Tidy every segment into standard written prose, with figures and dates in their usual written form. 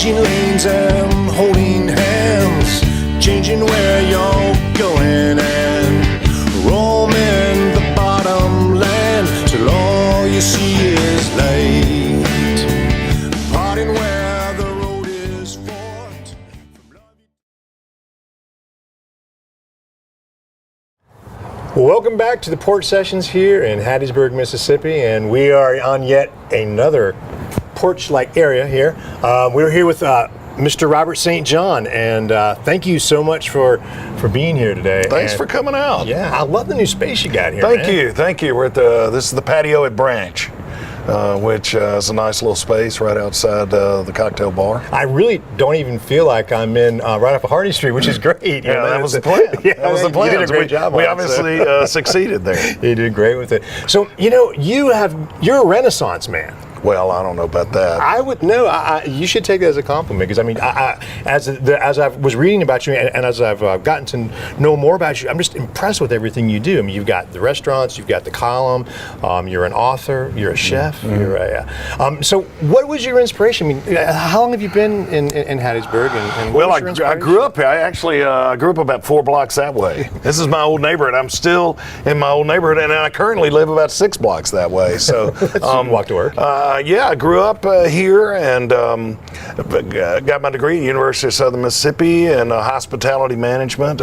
changing lanes and holding hands, changing where you're going and roaming the bottom land till all you see is light, parting where the road is forked. Welcome back to the Porch Sessions here in Hattiesburg, Mississippi, and we are on yet another porch-like area here. We're here with Mr. Robert St. John, and thank you so much for being here today. Thanks for coming out. Yeah, I love the new space you got here. Thank you. We're at this is the patio at Branch, which is a nice little space right outside the cocktail bar. I really don't even feel like I'm in right off of Hardy Street, which is great. That was the plan. That was the plan. You did a great job. We obviously succeeded there. You did great with it. So you're a Renaissance man. Well, I don't know about that. I would know. You should take that as a compliment, because I mean, as I was reading about you and as I've gotten to know more about you, I'm just impressed with everything you do. I mean, you've got the restaurants, you've got the column, you're an author, you're a chef. Mm-hmm. You're a, so what was your inspiration? I mean, how long have you been in Hattiesburg? And well, I grew up here. I actually grew up about 4 blocks that way. This is my old neighborhood. I'm still in my old neighborhood, and I currently live about 6 blocks that way. So walk to work. Yeah, I grew up here and got my degree at the University of Southern Mississippi in hospitality management.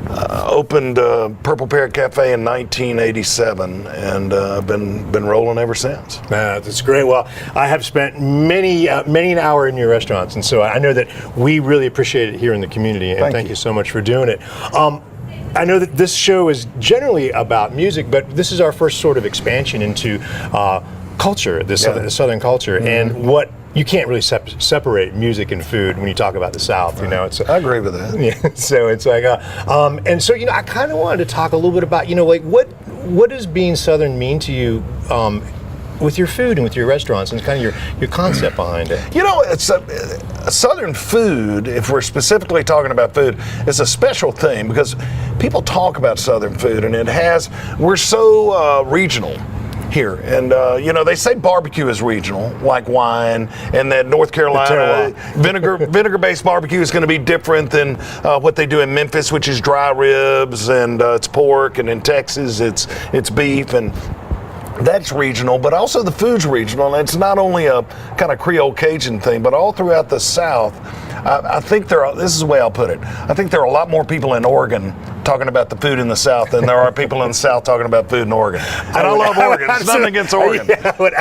Opened Purple Parrot Café in 1987, and I've been rolling ever since. That's great. Well, I have spent many an hour in your restaurants, and so I know that we really appreciate it here in the community, and thank you so much for doing it. I know that this show is generally about music, but this is our first sort of expansion into culture, the Southern culture, and what you can't really separate music and food when you talk about the South. You know, I agree with that. Yeah, so it's like, and so I kind of wanted to talk a little bit about like what does being Southern mean to you with your food and with your restaurants and kind of your concept behind it. It's a Southern food, if we're specifically talking about food, is a special thing because people talk about Southern food and we're so regional here, and they say barbecue is regional, like wine, and that North Carolina vinegar-based barbecue is going to be different than what they do in Memphis, which is dry ribs and it's pork, and in Texas it's beef, and that's regional, but also the food's regional, and it's not only a kind of Creole Cajun thing, but all throughout the South. I think this is the way I'll put it. I think there are a lot more people in Oregon talking about the food in the South than there are people in the South talking about food in Oregon. And I love Oregon. It's nothing against Oregon. Yeah, but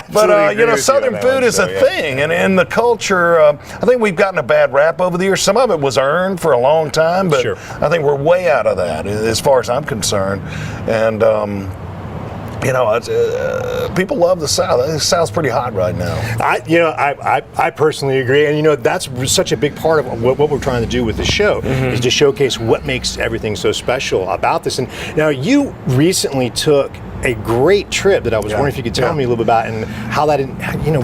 Southern food is a thing, and in the culture, I think we've gotten a bad rap over the years. Some of it was earned for a long time, but I think we're way out of that as far as I'm concerned. And people love the South. The South's pretty hot right now. I personally agree, and that's such a big part of what we're trying to do with the show is to showcase what makes everything so special about this. And now you recently took a great trip that I was wondering if you could tell me a little bit about, and how that,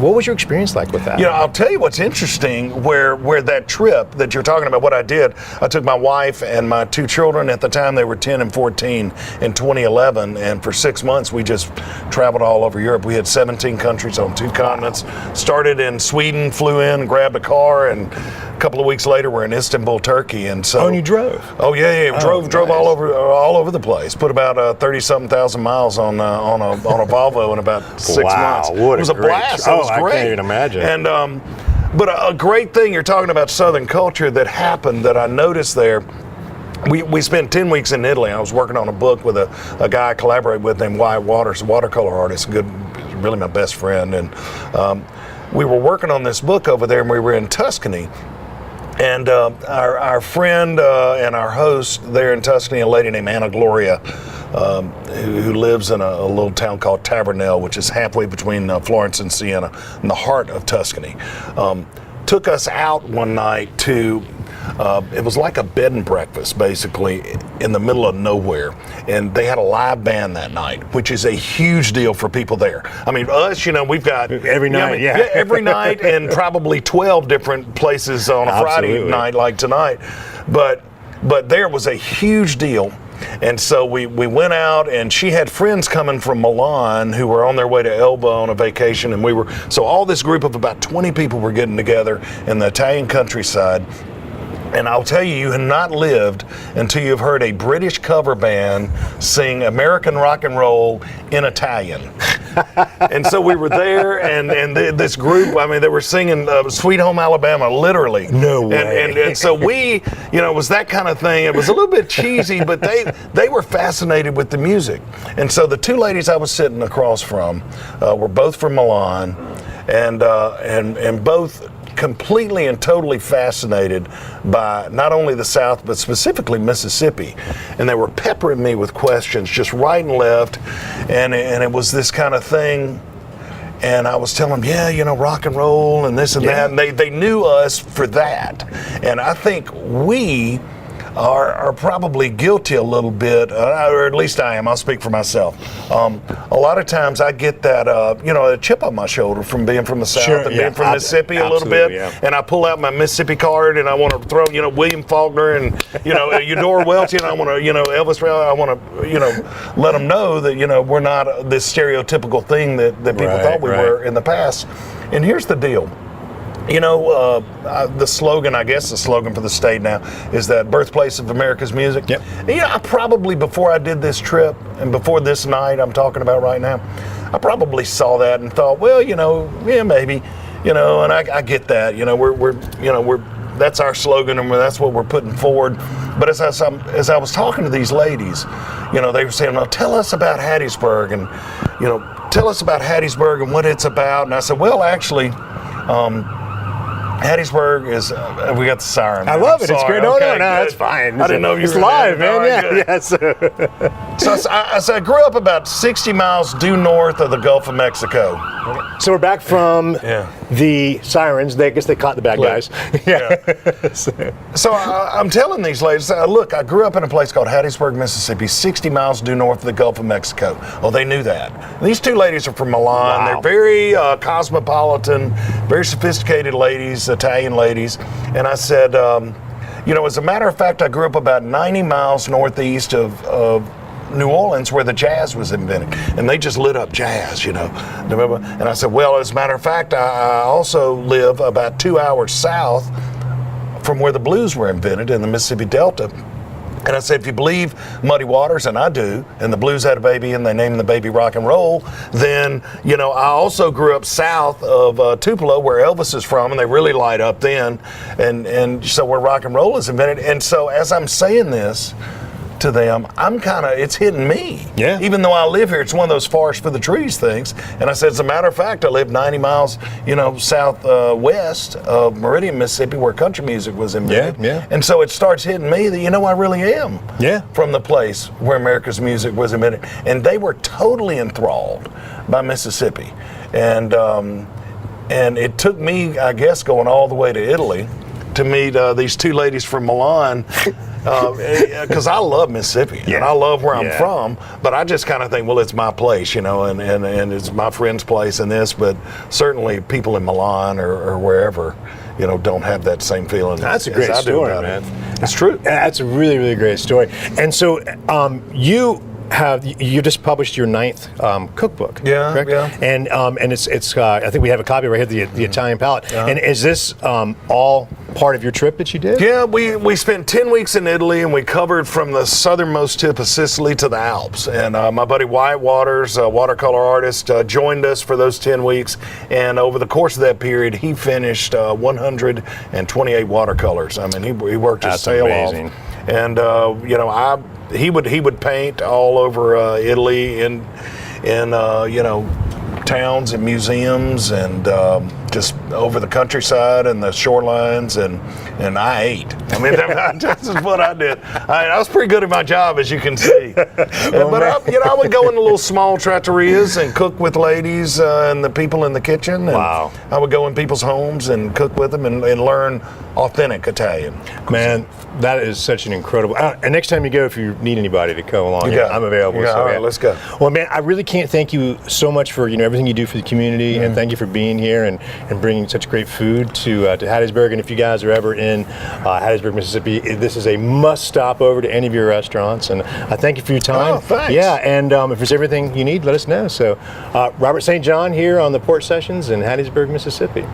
what was your experience like with that? I'll tell you what's interesting, where that trip that you're talking about, what I did, I took my wife and my 2 children, at the time they were 10 and 14, in 2011, and for 6 months we just traveled all over Europe. We had 17 countries on 2 continents, started in Sweden, flew in, grabbed a car, and a couple of weeks later we're in Istanbul, Turkey. And so, and you drove? Oh yeah, drove all over the place. Put about 30-something thousand miles on a Volvo in about 6 months. It was a blast. It was great. I can't even imagine. And but a great thing, you're talking about Southern culture that happened that I noticed there. We spent 10 weeks in Italy. I was working on a book with a guy I collaborate with named Wyatt Waters, a watercolor artist, really my best friend. And we were working on this book over there, and we were in Tuscany. And our friend and our host there in Tuscany, a lady named Anna Gloria, who lives in a little town called Tavernelle, which is halfway between Florence and Siena, in the heart of Tuscany, took us out one night to, it was like a bed and breakfast, basically, in the middle of nowhere. And they had a live band that night, which is a huge deal for people there. I mean, us, we've got... Every night, every night, and probably 12 different places on a Friday night like tonight. But there was a huge deal. And so we went out, and she had friends coming from Milan who were on their way to Elba on a vacation, and so all this group of about 20 people were getting together in the Italian countryside. And I'll tell you, you have not lived until you've heard a British cover band sing American rock and roll in Italian. And so we were there, and this group, I mean, they were singing Sweet Home Alabama, literally. No way. And so we, it was that kind of thing. It was a little bit cheesy, but they were fascinated with the music. And so the two ladies I was sitting across from were both from Milan, and both completely and totally fascinated by not only the South, but specifically Mississippi. And they were peppering me with questions just right and left. And it was this kind of thing. And I was telling them, rock and roll and this and that. And they knew us for that. And I think we are probably guilty a little bit, or at least I am. I'll speak for myself. A lot of times I get that, a chip on my shoulder from being from the South and being from Mississippi a little bit. Yeah. And I pull out my Mississippi card and I want to throw, William Faulkner and, Eudora Welty, and I want to, Elvis Presley. I want to, let them know that, we're not this stereotypical thing that people thought we were in the past. And here's the deal. The slogan for the state now is that birthplace of America's music. Yep. I probably, before I did this trip and before this night I'm talking about right now, I probably saw that and thought, well, maybe, and I get that, we're that's our slogan and that's what we're putting forward. But as I was talking to these ladies, they were saying, well, tell us about Hattiesburg and, tell us about Hattiesburg and what it's about. And I said, well, actually, Hattiesburg is, we got the siren. I love it. It's great. No, that's fine. I didn't know you were live, there. man. Yes. So I grew up about 60 miles due north of the Gulf of Mexico. So we're back from the sirens. I guess they caught the bad guys. So I'm telling these ladies, look, I grew up in a place called Hattiesburg, Mississippi, 60 miles due north of the Gulf of Mexico. Oh, they knew that. These two ladies are from Milan. Wow. They're very cosmopolitan, very sophisticated ladies, Italian ladies. And I said, as a matter of fact, I grew up about 90 miles northeast of New Orleans, where the jazz was invented, and they just lit up jazz, remember? And I said, well, as a matter of fact, I also live about 2 hours south from where the blues were invented in the Mississippi Delta. And I said, if you believe Muddy Waters, and I do, and the blues had a baby and they named the baby rock and roll, then, I also grew up south of Tupelo, where Elvis is from, and they really light up then, and so where rock and roll is invented. And so as I'm saying this to them, it's hitting me. Yeah. Even though I live here, it's one of those forest for the trees things. And I said, as a matter of fact, I live 90 miles, southwest of Meridian, Mississippi, where country music was invented. Yeah. And so it starts hitting me that, I really am. Yeah. From the place where America's music was invented. And they were totally enthralled by Mississippi. And it took me, I guess, going all the way to Italy to meet these two ladies from Milan. Because I love Mississippi and I love where I'm from, but I just kind of think, well, it's my place, and it's my friend's place and this, but certainly people in Milan or wherever, don't have that same feeling. That's a great story, man. It's true. That's a really, really great story. And so you just published your 9th cookbook, correct? Yeah. And it's I think we have a copy right here, the Italian Palette. And is this all part of your trip that you did? Yeah, we spent 10 weeks in Italy, and we covered from the southernmost tip of Sicily to the Alps. And my buddy Wyatt Waters, a watercolor artist, joined us for those 10 weeks. And over the course of that period, he finished 128 watercolors. I mean, he worked his tail off. And he would paint all over Italy in towns and museums and just over the countryside and the shorelines, and I ate. I mean, this is what I did. I was pretty good at my job, as you can see. I would go into little small trattorias and cook with ladies and the people in the kitchen. And wow. I would go in people's homes and cook with them and learn authentic Italian. Man, that is such an incredible. And next time you go, if you need anybody to come along, I'm available. All right, let's go. Well, man, I really can't thank you so much for everything everything you do for the community, and thank you for being here and bringing such great food to Hattiesburg. And if you guys are ever in Hattiesburg, Mississippi, this is a must stop over to any of your restaurants. And I thank you for your time. Oh, thanks. Yeah, and if there's everything you need, let us know. So Robert St. John here on the Porch Sessions in Hattiesburg, Mississippi.